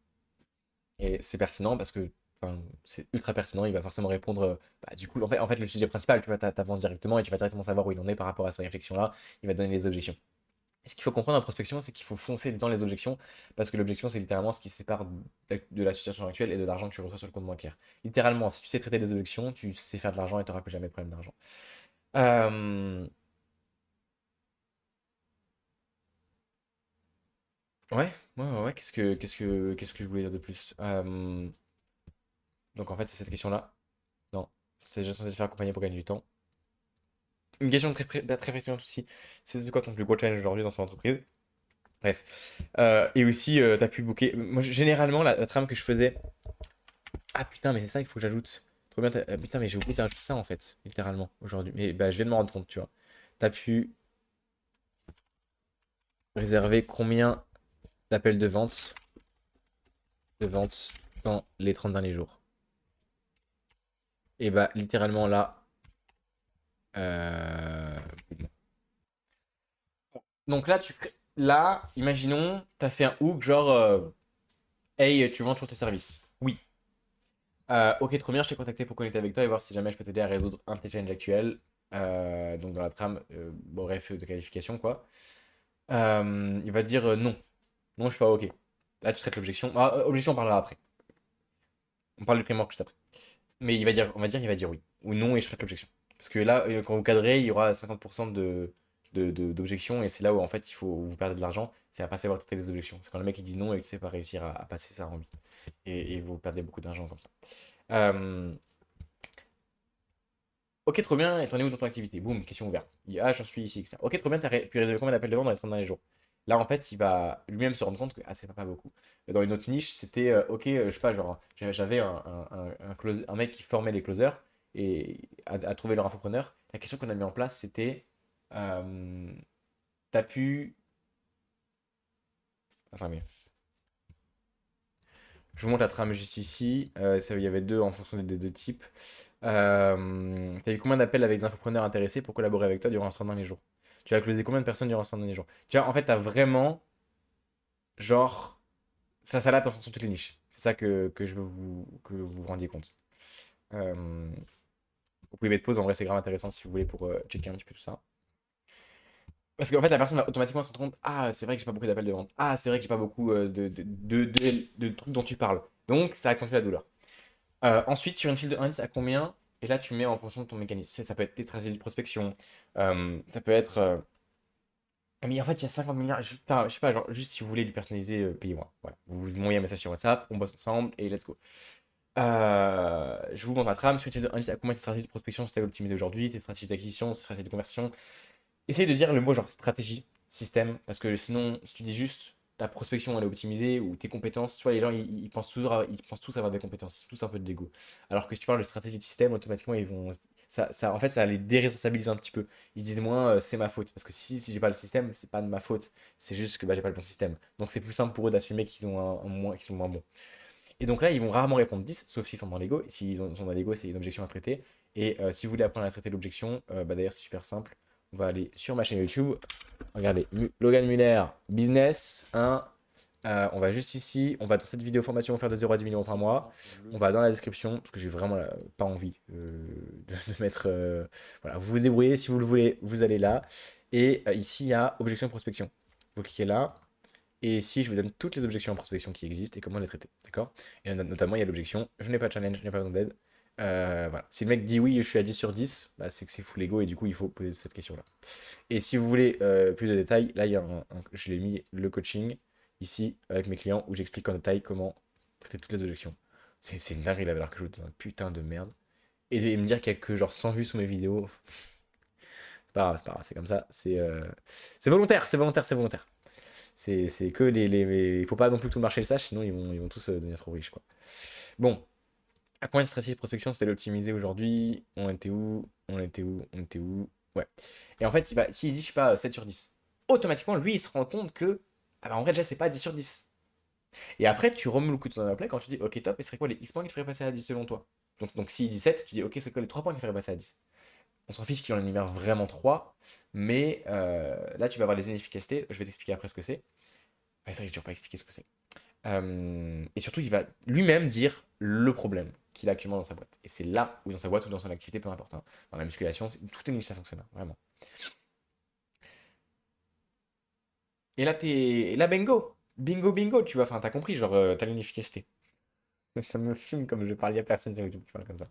Et c'est pertinent parce que enfin, c'est ultra pertinent. Il va forcément répondre. Bah, du coup, en fait, le sujet principal, tu vois, t'avances directement et tu vas directement savoir où il en est par rapport à sa réflexion-là. Il va donner les objections. Et ce qu'il faut comprendre en prospection, c'est qu'il faut foncer dans les objections, parce que l'objection, c'est littéralement ce qui sépare de la situation actuelle et de l'argent que tu reçois sur le compte bancaire. Littéralement, si tu sais traiter des objections, tu sais faire de l'argent et tu n'auras plus jamais de problème d'argent. Euh, Ouais, ouais. Qu'est-ce que je voulais dire de plus? Donc en fait, c'est cette question-là. Non, c'est déjà censé te faire accompagner pour gagner du temps. Une question très pertinente aussi, c'est quoi ton plus gros challenge aujourd'hui dans ton entreprise? Bref. Et aussi, t'as pu booker. Moi, généralement, la trame que je faisais. Ah putain, mais c'est ça qu'il faut que j'ajoute. Trop bien. Putain, mais j'ai oublié d'ajouter ça en fait, littéralement, aujourd'hui. Mais bah, je viens de me rendre compte, tu vois. T'as pu réserver combien d'appels de vente dans les 30 derniers jours? Et bah, littéralement là. euh, Donc là, là, imaginons, t'as fait un hook genre, hey, tu vends toujours tes services. Oui. Ok, trop bien, je t'ai contacté pour connecter avec toi et voir si jamais je peux t'aider à résoudre un de tes challenges actuels. Donc dans la trame, bon, bref, de qualification, quoi. Il va te dire non. Non, je suis pas ok. Là, tu traites l'objection. Ah, objection, on parlera après. On parle du framework juste après. Mais on va dire, il va dire oui. Ou non, et je traite l'objection. Parce que là, quand vous cadrez, il y aura 50% d'objections, et c'est là où en fait il faut vous perdre de l'argent, c'est à pas savoir traiter les objections. C'est quand le mec il dit non et que tu sais pas réussir à passer ça en lui. Et vous perdez beaucoup d'argent comme ça. Euh, Ok, trop bien, et t'en es où dans ton activité? Boum, question ouverte. Ah, j'en suis ici, etc. Ok, trop bien, t'as pu résoudre combien d'appels de vente dans les 30 derniers jours? Là, en fait, il va lui-même se rendre compte que ah, c'est pas beaucoup. Dans une autre niche, c'était ok, je sais pas, genre, j'avais un mec qui formait les closers et à trouver leur infopreneur. La question qu'on a mis en place, c'était euh, t'as pu. Enfin, mais. Je vous montre la trame juste ici. Il y avait deux en fonction des deux types. T'as eu combien d'appels avec des infopreneurs intéressés pour collaborer avec toi durant ce 30 derniers jours? Tu as closé combien de personnes durant ce 30 derniers jours? Tu vois, en fait, t'as vraiment, genre, ça s'adapte en fonction de toutes les niches. C'est ça que je veux que vous vous rendiez compte. Euh, vous pouvez mettre pause, en vrai, c'est grave intéressant si vous voulez pour checker un petit peu tout ça. Parce qu'en fait, la personne va automatiquement se rendre compte, ah, c'est vrai que j'ai pas beaucoup d'appels de vente. Ah, c'est vrai que j'ai pas beaucoup de trucs dont tu parles. Donc, ça accentue la douleur. Ensuite, sur une file de indice, à combien? Et là, tu mets en fonction de ton mécanisme. Ça peut être tes stratégies de prospection. Ça peut être. Mais en fait, il y a 50 milliards. Putain, je sais pas, genre, juste si vous voulez du personnalisé, payez-moi. Voilà. Vous m'envoyez un message sur WhatsApp, on bosse ensemble et let's go. Je vous montre la trame. Sur une file de indice, à combien tes stratégies de prospection sont-elles optimisées aujourd'hui? Tes stratégies d'acquisition, tes stratégies de conversion. Essayez de dire le mot genre stratégie, système, parce que sinon, si tu dis juste ta prospection elle est optimisée ou tes compétences, tu vois, les gens ils pensent toujours ils pensent tous avoir des compétences, ils sont tous un peu de dégo. Alors que si tu parles de stratégie de système, automatiquement ils vont. En fait, ça les déresponsabilise un petit peu. Ils disent moins c'est ma faute. Parce que si j'ai pas le système, c'est pas de ma faute. C'est juste que bah, j'ai pas le bon système. Donc c'est plus simple pour eux d'assumer qu'ils ont qu'ils sont moins bons. Et donc là, ils vont rarement répondre 10, sauf s'ils sont dans l'ego. S'ils sont dans l'ego, c'est une objection à traiter. Et si vous voulez apprendre à traiter l'objection, bah, d'ailleurs, c'est super simple. On va aller sur ma chaîne YouTube. Regardez, Logan Muller, business, 1. On va juste ici. On va dans cette vidéo formation faire de 0 à 10 millions par mois. On va dans la description, parce que j'ai vraiment pas envie de mettre. Voilà, vous vous débrouillez. Si vous le voulez, vous allez là. Et ici, il y a objection et prospection. Vous cliquez là. Et ici, je vous donne toutes les objections en prospection qui existent et comment les traiter. D'accord? Et notamment, il y a l'objection je n'ai pas de challenge, je n'ai pas besoin d'aide. Voilà. Si le mec dit oui, je suis à 10 sur 10, bah, c'est que c'est full ego et du coup, il faut poser cette question-là. Et si vous voulez plus de détails, là, il y a je l'ai mis le coaching ici avec mes clients où j'explique en détail comment traiter toutes les objections. C'est une dinguerie la valeur que je vous donne, putain de merde. Et me dire qu'il y a que genre 100 vues sous mes vidéos, c'est pas grave, c'est pas grave, c'est comme ça. C'est volontaire, c'est volontaire, c'est volontaire. C'est que il faut pas non plus que tout le marché le sache, sinon ils vont tous devenir trop riches, quoi. Bon, à combien de stratégie de prospection c'est l'optimiser aujourd'hui? On était où? On était où? On était où? Ouais. Et en fait, s'il dit, je sais pas, 7 sur 10, automatiquement, lui, il se rend compte que, ah bah, en vrai, déjà, c'est pas 10 sur 10. Et après, tu remets le couteau dans la plaie quand tu dis, ok, top, et ce serait quoi les X points qui feraient passer à 10 selon toi? Donc s'il dit 7, tu dis, ok, c'est quoi les 3 points qui feraient passer à 10? On s'en fiche qu'il en énumère vraiment 3, mais là, tu vas avoir les inefficacités. Je vais t'expliquer après ce que c'est. Ah, c'est vrai que j'ai toujours pas expliqué ce que c'est. Et surtout, il va lui-même dire le problème qu'il a actuellement dans sa boîte. Et c'est là, ou dans sa boîte, ou dans son activité, peu importe, hein. Dans la musculation, tout est niche, ça fonctionne, hein, vraiment. Et là, et là, bingo! Bingo, bingo, tu vois, enfin, t'as compris, genre, t'as l'inefficacité. Ça me fume comme je parle à personne sur YouTube qui parle comme ça.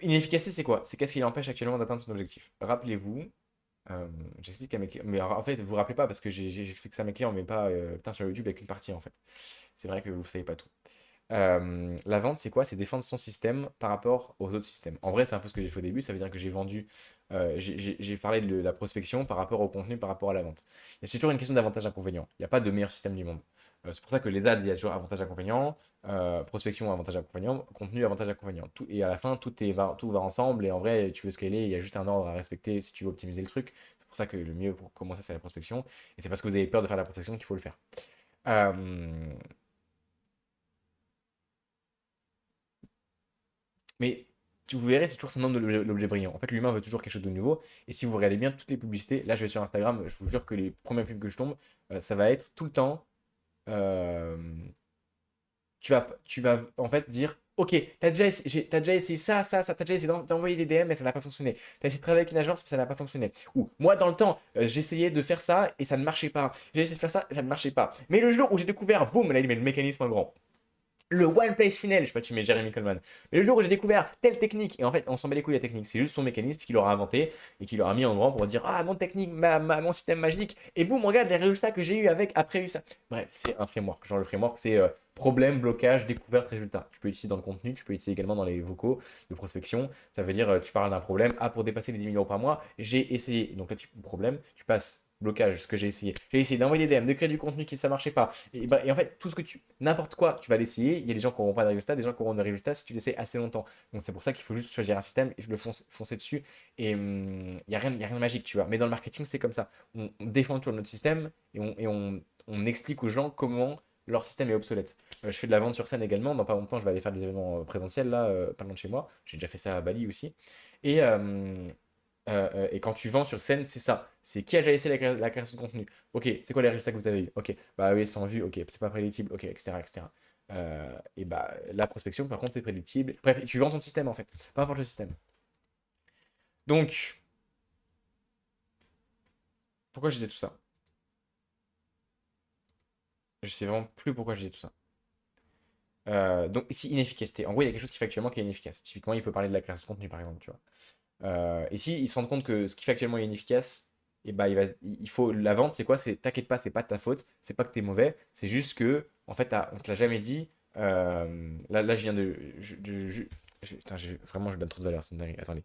Inefficacité, c'est quoi? C'est qu'est-ce qui l'empêche actuellement d'atteindre son objectif. Rappelez-vous, euh, j'explique à mes clients, mais en fait, vous vous rappelez pas parce que j'explique ça à mes clients, mais pas putain, sur YouTube avec une partie en fait. C'est vrai que vous savez pas tout. La vente, c'est quoi? C'est défendre son système par rapport aux autres systèmes. En vrai, c'est un peu ce que j'ai fait au début. Ça veut dire que j'ai vendu, j'ai parlé de la prospection par rapport au contenu, par rapport à la vente. Et c'est toujours une question d'avantage-inconvénient. Il n'y a pas de meilleur système du monde. C'est pour ça que les ads, il y a toujours avantage-inconvénient, prospection, avantage-inconvénient, contenu, avantage-inconvénient. Et à la fin, tout va ensemble. Et en vrai, tu veux scaler, il y a juste un ordre à respecter si tu veux optimiser le truc. C'est pour ça que le mieux pour commencer, c'est la prospection. Et c'est parce que vous avez peur de faire la prospection qu'il faut le faire. Euh, Mais vous verrez, c'est toujours syndrome de l'objet brillant. En fait, l'humain veut toujours quelque chose de nouveau. Et si vous regardez bien toutes les publicités, là je vais sur Instagram, je vous jure que les premières pubs que je tombe, ça va être tout le temps. euh, tu vas en fait dire, ok, t'as déjà essayé t'as déjà essayé d'envoyer des DM, mais ça n'a pas fonctionné. T'as essayé de travailler avec une agence, mais ça n'a pas fonctionné. Ou moi, dans le temps, j'essayais de faire ça et ça ne marchait pas. J'ai essayé de faire ça et ça ne marchait pas. Mais le jour où j'ai découvert, boum, là il met le mécanisme en grand le One Place Funnel, je sais pas, tu mets Jeremy Coleman. Mais le jour où j'ai découvert telle technique, et en fait, on s'en bat les couilles la technique, c'est juste son mécanisme qu'il aura inventé et qu'il aura mis en grand pour dire ah mon technique, mon système magique, et boum, regarde les résultats que j'ai eu avec après eu ça. Bref, c'est un framework. Genre le framework, c'est problème, blocage, découverte, résultat. Tu peux utiliser dans le contenu, tu peux utiliser également dans les vocaux de prospection. Ça veut dire tu parles d'un problème, ah pour dépasser les 10 000 euros par mois, j'ai essayé. Donc là, problème, tu passes blocage, ce que j'ai essayé. J'ai essayé d'envoyer des DM, de créer du contenu qui ça marchait pas. Et en fait, tout ce que n'importe quoi, tu vas l'essayer. Il y a des gens qui n'auront pas de résultats, des gens qui auront des résultats si tu l'essaies assez longtemps. Donc c'est pour ça qu'il faut juste choisir un système et foncer dessus. Et il n'y a rien, y a rien de magique, tu vois. Mais dans le marketing, c'est comme ça. On défend toujours notre système on explique aux gens comment leur système est obsolète. Je fais de la vente sur scène également. Dans pas longtemps, je vais aller faire des événements présentiels là, pas loin de chez moi. J'ai déjà fait ça à Bali aussi. Et quand tu vends sur scène, c'est ça. C'est qui a déjà essayé la création de contenu. Ok, c'est quoi les résultats que vous avez eu. Ok, bah oui, 100 vues. Ok, c'est pas prédictible. Ok, etc. etc. Et bah la prospection, par contre, c'est prédictible. Bref, tu vends ton système en fait. Peu importe le système. Donc, pourquoi je disais tout ça? Je sais vraiment plus pourquoi je disais tout ça. Donc, ici, inefficacité. En gros, il y a quelque chose qui fait actuellement qui est inefficace. Typiquement, il peut parler de la création de contenu, par exemple, tu vois. Et si ils se rendent compte que ce qui fait actuellement est inefficace, et bah, il faut la vente, c'est quoi? C'est t'inquiète pas, c'est pas de ta faute, c'est pas que t'es mauvais, c'est juste que, en fait, on te l'a jamais dit. Là, je viens de. Putain, vraiment, je donne trop de valeur, c'est une dinguerie. Attendez.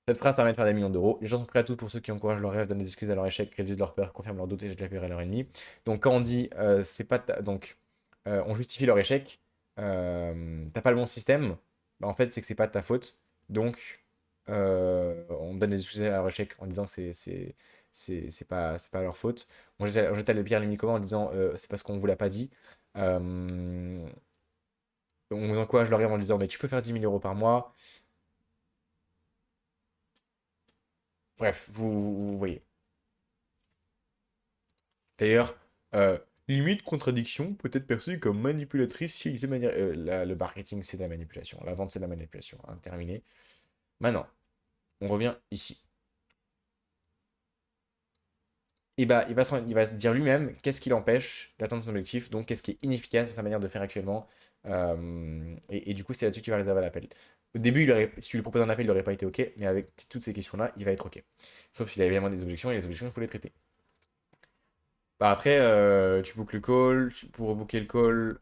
Cette phrase permet de faire des millions d'euros. Les gens sont prêts à tout pour ceux qui encouragent leurs rêves, donnent des excuses à leur échec, réduisent leur peur, confirment leur doute et jettent la pierre à leur ennemi. Donc quand on dit c'est pas donc on justifie leur échec, t'as pas le bon système, bah, en fait c'est que c'est pas de ta faute. Donc on donne des excuses à leur échec en disant que c'est pas leur faute. On jette la pierre à l'ennemi comment en disant c'est parce qu'on vous l'a pas dit. Euh, on vous encourage leur rêve en disant mais tu peux faire 10 000 € par mois. Bref, vous voyez. D'ailleurs, euh, limite contradiction peut être perçue comme manipulatrice si le marketing c'est de la manipulation, la vente c'est de la manipulation. Hein, terminé. Maintenant, on revient ici. Et bah, il va se dire lui-même qu'est-ce qui l'empêche d'atteindre son objectif, donc qu'est-ce qui est inefficace à sa manière de faire actuellement. Et du coup, c'est là-dessus que tu vas réserver l'appel. Au début, si tu lui proposes un appel, il n'aurait pas été OK, mais avec toutes ces questions-là, il va être OK. Sauf qu'il a évidemment des objections, et les objections, il faut les traiter. Bah après, tu bookes le call, pour booker le call,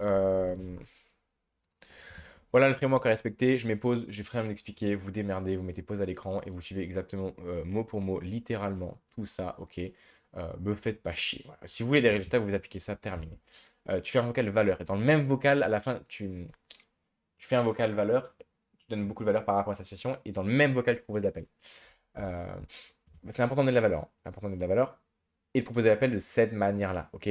voilà le framework à respecter. Je mets pause, je ferai à m'expliquer, vous démerdez, vous mettez pause à l'écran et vous suivez exactement mot pour mot, littéralement, tout ça, ok. Me faites pas chier. Voilà. Si vous voulez des résultats, vous appliquez ça, terminé. Tu fais un vocal valeur et dans le même vocal, à la fin, tu fais un vocal valeur, tu donnes beaucoup de valeur par rapport à sa situation et dans le même vocal, tu proposes l'appel. Euh, c'est important de donner de la valeur. Hein. C'est important de donner de la valeur et de proposer l'appel de cette manière-là, ok?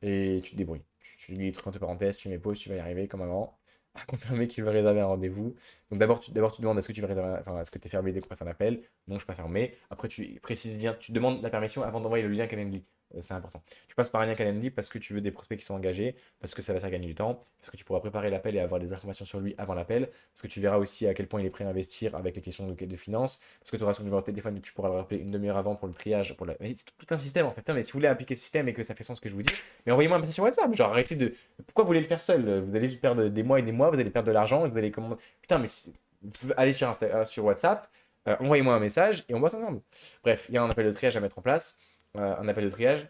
Et tu te débrouilles. Tu lis les trucs entre parenthèses, tu mets pause, tu vas y arriver comme avant. À confirmer qu'il veut réserver un rendez-vous. Donc d'abord tu demandes est-ce que tu veux réserver, enfin est-ce que tu es fermé dès qu'on passe un appel? Non, je ne suis pas fermé. Après tu précises bien, tu demandes la permission avant d'envoyer le lien Calendly. C'est important. Tu passes par un lien Calendly parce que tu veux des prospects qui sont engagés, parce que ça va te faire gagner du temps, parce que tu pourras préparer l'appel et avoir des informations sur lui avant l'appel, parce que tu verras aussi à quel point il est prêt à investir avec les questions de finances, parce que tu auras son numéro de téléphone et tu pourras le rappeler une demi-heure avant pour le triage. Mais c'est tout un système en fait. Putain, mais si vous voulez appliquer ce système et que ça fait sens ce que je vous dis, mais envoyez-moi un message sur WhatsApp. Genre, arrêtez de. Pourquoi vous voulez le faire seul? Vous allez juste perdre des mois et des mois, vous allez perdre de l'argent, et vous allez comment. Putain, mais allez sur WhatsApp, envoyez-moi un message et on bosse ensemble. Bref, il y a un appel de triage à mettre en place. Un appel de triage,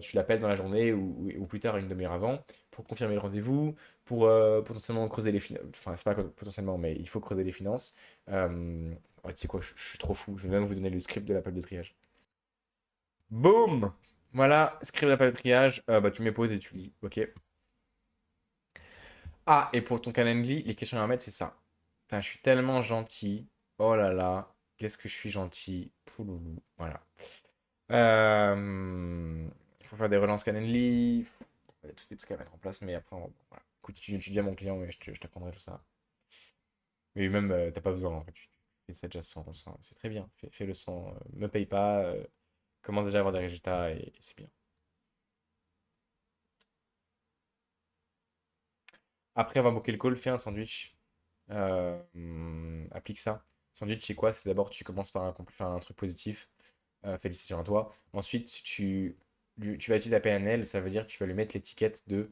tu l'appelles dans la journée ou plus tard, une demi-heure avant, pour confirmer le rendez-vous, pour potentiellement creuser les finances. Enfin, c'est pas potentiellement, mais il faut creuser les finances. Ouais, tu sais quoi, je suis trop fou. Je vais même vous donner le script de l'appel de triage. Boum! Voilà, script d'appel de triage, bah, tu mets pause et tu lis. Ok. Ah, et pour ton Calendly, les questions à mettre, c'est ça. Putain, je suis tellement gentil. Oh là là, qu'est-ce que je suis gentil. Pouloulou. Voilà. Il faut faire des relances Calendly. Tout est trucs à mettre en place, mais après, voilà. Écoute, tu deviens mon client et je t'apprendrai tout ça. Mais même, t'as pas besoin, en fait. Tu fais ça déjà sans. C'est très bien. Fais-le sans. Me paye pas. Commence déjà à avoir des résultats et c'est bien. Après avoir booké le call, fais un sandwich. Applique ça. Sandwich, c'est quoi? C'est d'abord, tu commences par enfin, un truc positif. Félicitations à toi. Ensuite, tu vas utiliser la PNL, ça veut dire que tu vas lui mettre l'étiquette de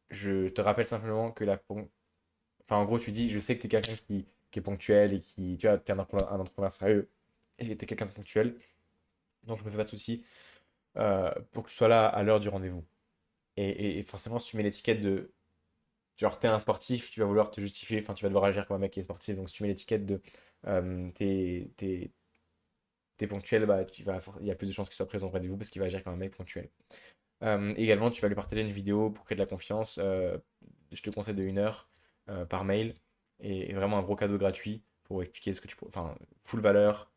je te rappelle simplement que Enfin, en gros, tu dis je sais que tu es quelqu'un qui est ponctuel et qui. Tu vois, tu es un entrepreneur sérieux et tu es quelqu'un de ponctuel. Donc, je me fais pas de soucis pour que tu sois là à l'heure du rendez-vous. Et forcément, si tu mets l'étiquette de genre, t'es un sportif, tu vas vouloir te justifier, enfin, tu vas devoir agir comme un mec qui est sportif. Donc, si tu mets l'étiquette de t'es ponctuel, bah, il y a plus de chances qu'il soit présent au rendez-vous parce qu'il va agir comme un mec ponctuel. Également, tu vas lui partager une vidéo pour créer de la confiance. Je te conseille de 1 heure par mail et vraiment un gros cadeau gratuit pour expliquer ce que enfin, full valeur.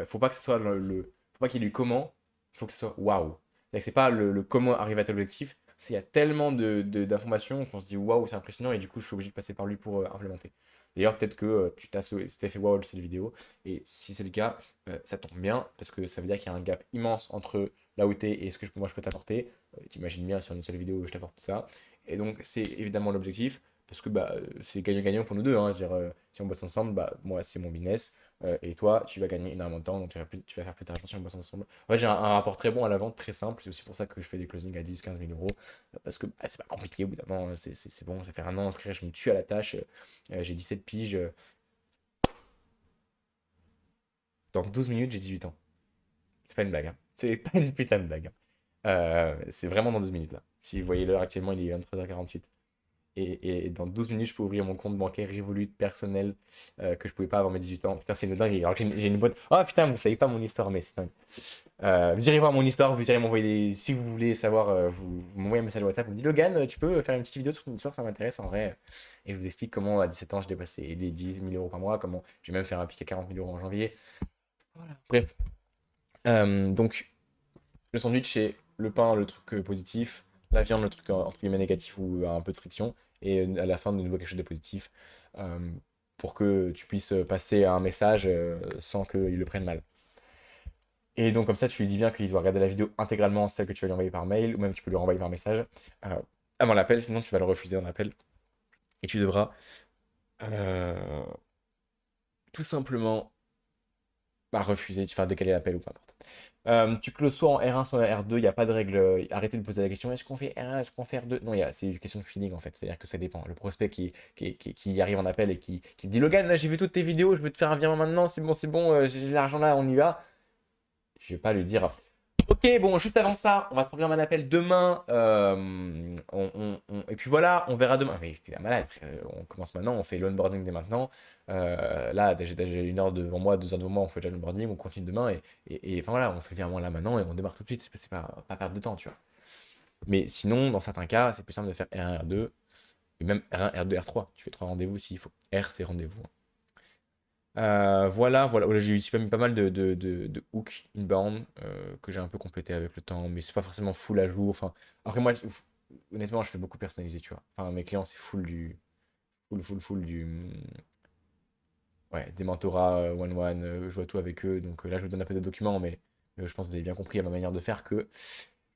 Faut pas que ce soit faut pas qu'il y ait du comment, il faut que ce soit waouh. C'est-à-dire que c'est pas le comment arriver à tel objectif, il y a tellement d'informations qu'on se dit waouh, c'est impressionnant et du coup, je suis obligé de passer par lui pour implémenter. D'ailleurs, peut-être que tu t'es fait waouh cette vidéo et si c'est le cas, ça tombe bien parce que ça veut dire qu'il y a un gap immense entre là où tu es et ce que moi je peux t'apporter. T'imagines bien sur une seule vidéo, je t'apporte tout ça. Et donc, c'est évidemment l'objectif, parce que bah, c'est gagnant-gagnant pour nous deux. Hein. Je veux dire, si on bosse ensemble, bah, moi, c'est mon business. Et toi, tu vas gagner énormément de temps, donc tu vas faire plus d'argent si on bosse ensemble. Ouais, j'ai un rapport très bon à la vente, très simple. C'est aussi pour ça que je fais des closings à 10 15 000 euros. Parce que bah, c'est pas compliqué au bout d'un moment. C'est bon, ça fait 1 an, frère, je me tue à la tâche. J'ai 17 piges. Dans 12 minutes, j'ai 18 ans. C'est pas une blague. Hein. C'est pas une putain de blague. Hein. C'est vraiment dans 12 minutes là. Si vous voyez l'heure actuellement, il est 23h48. et dans 12 minutes, je peux ouvrir mon compte bancaire Revolut personnel que je pouvais pas avant mes 18 ans. Putain, c'est une dinguerie. Alors que j'ai une boîte. Oh putain, vous savez pas mon histoire, mais c'est dingue. Vous irez voir mon histoire, vous irez m'envoyer des. Si vous voulez savoir, vous m'envoyez un message WhatsApp, vous me dites Logan, tu peux faire une petite vidéo sur ton histoire, ça m'intéresse en vrai. Et je vous explique comment à 17 ans je dépassais les 10 000 euros par mois, comment j'ai même fait un pic à 40 000 euros en janvier. Voilà. Bref. Donc, le sandwich, c'est le pain, le truc positif, la viande, le truc entre guillemets négatif ou un peu de friction, et à la fin, de nouveau quelque chose de positif euh, pour que tu puisses passer un message sans qu'il le prenne mal. Et donc, comme ça, tu lui dis bien qu'il doit regarder la vidéo intégralement, celle que tu vas lui envoyer par mail, ou même tu peux lui renvoyer par message euh, avant l'appel, sinon tu vas le refuser en appel. Et tu devras euh, tout simplement refuser, tu vas décaler l'appel ou peu importe. Tu closes soit en R1, soit en R2, il n'y a pas de règle. Arrêtez de poser la question, est-ce qu'on fait R1, est-ce qu'on fait R2? Non, c'est une question de feeling en fait, c'est-à-dire que ça dépend. Le prospect qui arrive en appel et qui me dit Logan, là j'ai vu toutes tes vidéos, je veux te faire un virement maintenant, c'est bon, j'ai l'argent là, on y va. Je vais pas lui dire Ok, bon, juste avant ça, on va se programmer un appel demain. Et puis voilà, on verra demain. Mais c'était malade. On commence maintenant, on fait l'onboarding dès maintenant. Là, j'ai 1 heure devant moi, 2 heures devant moi, on fait déjà l'onboarding, on continue demain. Enfin voilà, on fait le virement là maintenant et on démarre tout de suite. C'est pas perdre de temps, tu vois. Mais sinon, dans certains cas, c'est plus simple de faire R1, R2, et même R1, R2, R3. Tu fais 3 rendez-vous s'il faut. R, c'est rendez-vous. Voilà, j'ai aussi mis pas mal de hooks inbound que j'ai un peu complété avec le temps, mais c'est pas forcément full à jour. Enfin, après moi, honnêtement, je fais beaucoup personnalisé, tu vois. Enfin, mes clients, c'est full du, ouais, des mentorats one-one, je vois tout avec eux. Donc là, je vous donne un peu de documents, mais je pense que vous avez bien compris à ma manière de faire que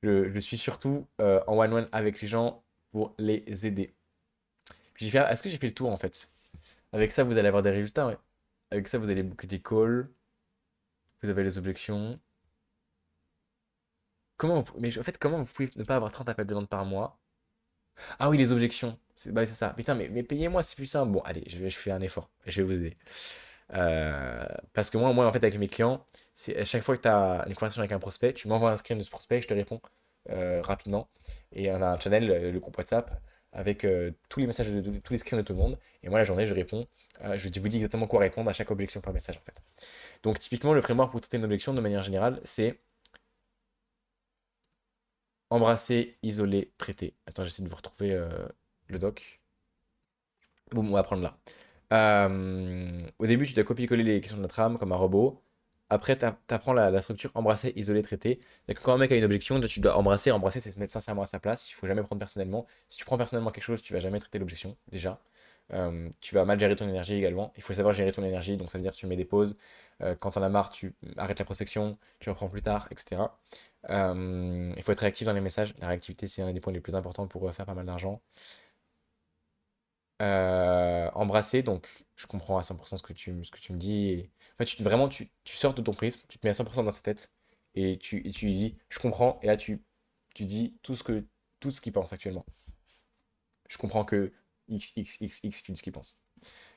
je suis surtout en one-one avec les gens pour les aider. Puis est-ce que j'ai fait le tour en fait? Avec ça, vous allez avoir des résultats, ouais. Avec ça, vous allez booker des calls. Vous avez les objections. En fait, comment vous pouvez ne pas avoir 30 appels de vente par mois? Ah oui, les objections. C'est ça. Putain, mais payez-moi, c'est plus simple. Bon, allez, je fais un effort. Je vais vous aider. Parce que moi, en fait, avec mes clients, c'est à chaque fois que tu as une conversation avec un prospect, tu m'envoies un screen de ce prospect, je te réponds rapidement. Et on a un channel, le groupe WhatsApp, avec tous les messages tous les screens de tout le monde. Et moi, la journée, je réponds. Je vous dis exactement quoi répondre à chaque objection par message, en fait. Donc, typiquement, le framework pour traiter une objection, de manière générale, c'est embrasser, isoler, traiter. Attends, j'essaie de vous retrouver le doc. Bon, on va prendre là. Au début, tu dois copier-coller les questions de notre âme comme un robot. Après, tu apprends la structure embrasser, isoler, traiter. C'est-à-dire que quand un mec a une objection, déjà, tu dois embrasser. Embrasser, c'est se mettre sincèrement à sa place. Il faut jamais prendre personnellement. Si tu prends personnellement quelque chose, tu vas jamais traiter l'objection, déjà. Tu vas mal gérer ton énergie également. Il faut savoir gérer ton énergie. Donc, ça veut dire que tu mets des pauses. Quand t'en as marre, tu arrêtes la prospection, tu reprends plus tard, etc. Il faut être réactif dans les messages. La réactivité, c'est un des points les plus importants pour faire pas mal d'argent. Embrasser, donc je comprends à 100% ce que tu me dis. En fait, vraiment, tu sors de ton prisme, tu te mets à 100% dans sa tête et tu lui dis, je comprends. Et là, tu dis tout ce qu'il pense actuellement. Je comprends que X, X, X, X, tu dis ce qu'il pense.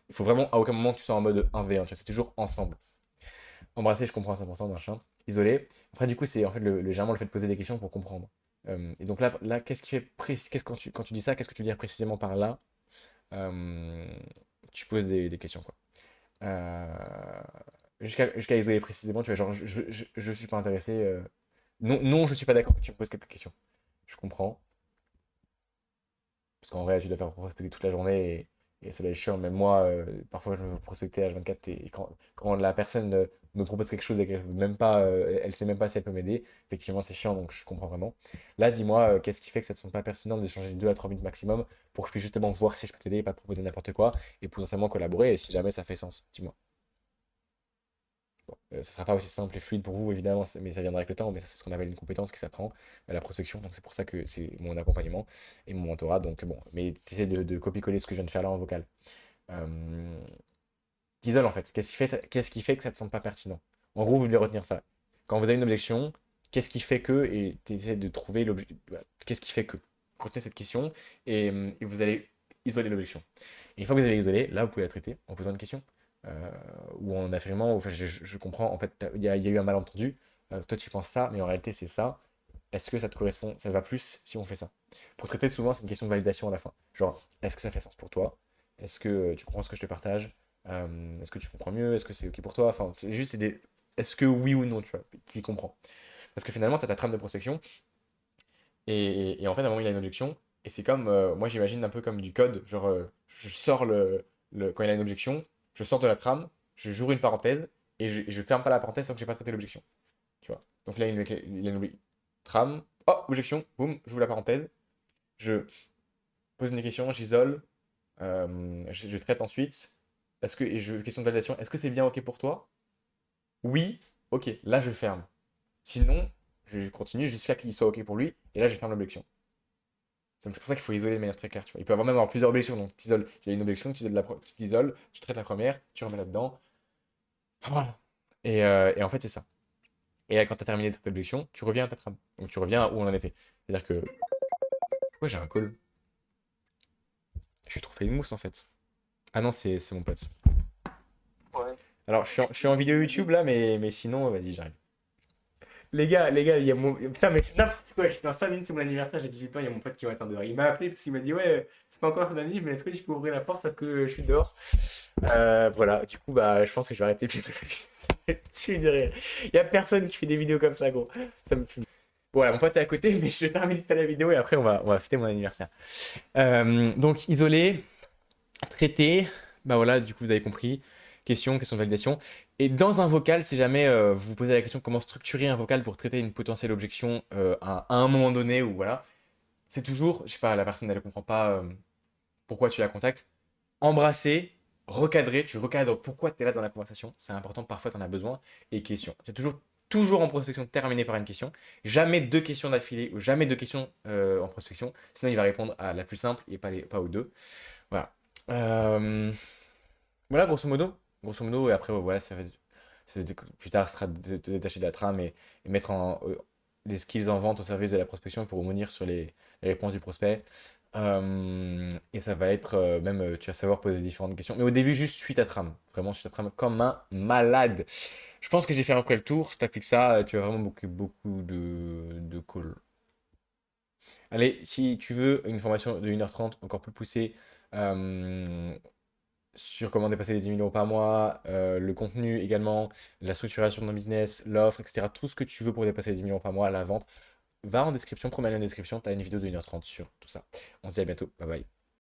Il faut vraiment, à aucun moment, tu sois en mode 1v1, tu vois, c'est toujours ensemble. Embrasser, je comprends à 100%, machin. Isolé. Après, du coup, c'est en fait généralement le fait de poser des questions pour comprendre. Et donc là qu'est-ce qui fait quand tu dis ça, qu'est-ce que tu veux dire précisément par là? Euh, Tu poses des questions, quoi. Euh, jusqu'à isoler précisément, tu vois, genre, je suis pas intéressé. Non, non, je suis pas d'accord que tu me poses quelques questions. Je comprends. Parce qu'en vrai, tu dois faire prospecter toute la journée et ça doit être chiant. Même moi, parfois, je me fais prospecter H24 et quand la personne me propose quelque chose et qu'elle même pas, elle sait même pas si elle peut m'aider, effectivement, c'est chiant, donc je comprends vraiment. Là, dis-moi, qu'est-ce qui fait que ça ne te semble pas pertinent d'échanger 2 à 3 minutes maximum pour que je puisse justement voir si je peux t'aider et pas te proposer n'importe quoi et potentiellement collaborer et si jamais ça fait sens, dis-moi. Ça sera pas aussi simple et fluide pour vous, évidemment, mais ça viendra avec le temps. Mais ça, c'est ce qu'on appelle une compétence qui s'apprend, la prospection. Donc, c'est pour ça que c'est mon accompagnement et mon mentorat. Donc, bon, mais tu essaies de copier-coller ce que je viens de faire là en vocal. Euh, Qu'isole, en fait. Qu'est-ce qui fait que ça ne te semble pas pertinent? En gros, vous devez retenir ça. Quand vous avez une objection, qu'est-ce qui fait que, et tu essaies de trouver l'objection. Qu'est-ce qui fait que? Retenez cette question et vous allez isoler l'objection. Et une fois que vous avez isolé, là, vous pouvez la traiter en posant une question. Ou en affirmant, enfin, je comprends, en fait, il y a eu un malentendu. Toi, tu penses ça, mais en réalité, c'est ça. Est-ce que ça te correspond? Ça va plus si on fait ça? Pour traiter, souvent, c'est une question de validation à la fin. Genre, est-ce que ça fait sens pour toi? Est-ce que tu comprends ce que je te partage? Est-ce que tu comprends mieux? Est-ce que c'est OK pour toi? Enfin, c'est juste, c'est des... Est-ce que oui ou non, tu vois, qui comprend? Parce que finalement, tu as ta trame de prospection, et en fait, à un moment, il a une objection, et c'est comme, moi, j'imagine un peu comme du code, genre, je sors quand il a une objection, je sors de la trame, je j'ouvre une parenthèse, et je ferme pas la parenthèse tant que j'ai pas traité l'objection, tu vois. Donc là, il a une trame, oh, objection, boum, j'ouvre la parenthèse, je pose une question, j'isole, je traite ensuite. Question de validation, est-ce que c'est bien OK pour toi? Oui, OK, là je ferme. Sinon, je continue jusqu'à qu'il soit OK pour lui, et là je ferme l'objection. Donc c'est pour ça qu'il faut isoler de manière très claire. Tu vois. Il peut même avoir plusieurs objections, donc tu isoles. S'il y a une objection, tu t'isoles, tu traites la première, tu remets là-dedans. Voilà. Et en fait, c'est ça. Et quand tu as terminé toute l'objection, tu reviens à ta trame. Donc tu reviens où on en était. C'est-à-dire que. Pourquoi j'ai un call? Je suis trop fait une mousse en fait. Ah non, c'est mon pote. Ouais. Alors, je suis en vidéo YouTube là, mais sinon, vas-y, j'arrive. Les gars, il y a mon. Putain, mais c'est n'importe quoi. Je suis dans 5 minutes, c'est mon anniversaire, j'ai 18 ans, il y a mon pote qui m'attend dehors. Il m'a appelé parce qu'il m'a dit, ouais, c'est pas encore ton anniv, mais est-ce que tu peux ouvrir la porte parce que je suis dehors? Voilà, du coup, bah, je pense que je vais arrêter bientôt la vidéo. Ça me tue de rire. Il y a personne qui fait des vidéos comme ça, gros. Ça me fume. Bon, voilà, mon pote est à côté, mais je termine de faire la vidéo et après, on va fêter mon anniversaire. Donc, isolé, traité, bah voilà, du coup, vous avez compris. Question de validation. Et dans un vocal, si jamais vous vous posez la question comment structurer un vocal pour traiter une potentielle objection à un moment donné, ou voilà, c'est toujours, je sais pas, la personne elle ne comprend pas pourquoi tu la contactes, embrasser, recadrer, tu recadres pourquoi tu es là dans la conversation, c'est important, parfois tu en as besoin, et question. C'est toujours en prospection terminé par une question, jamais deux questions d'affilée, ou jamais deux questions en prospection, sinon il va répondre à la plus simple et pas aux deux. Voilà. Euh, voilà, grosso modo. Grosso modo, et après, voilà, plus tard, ce sera de te détacher de la trame et mettre les skills en vente au service de la prospection pour rebondir sur les réponses du prospect. Et ça va être même, tu vas savoir poser différentes questions. Mais au début, juste suis ta trame. Vraiment, suis ta trame comme un malade. Je pense que j'ai fait après le tour. Si tu appliques ça, tu vas vraiment beaucoup de calls. Allez, si tu veux une formation de 1h30 encore plus poussée, euh, sur comment dépasser les 10 000 euros par mois, le contenu également, la structuration de ton business, l'offre, etc. Tout ce que tu veux pour dépasser les 10 000 euros par mois, la vente, va en description, premier lien en description, tu as une vidéo de 1h30 sur tout ça. On se dit à bientôt, bye bye.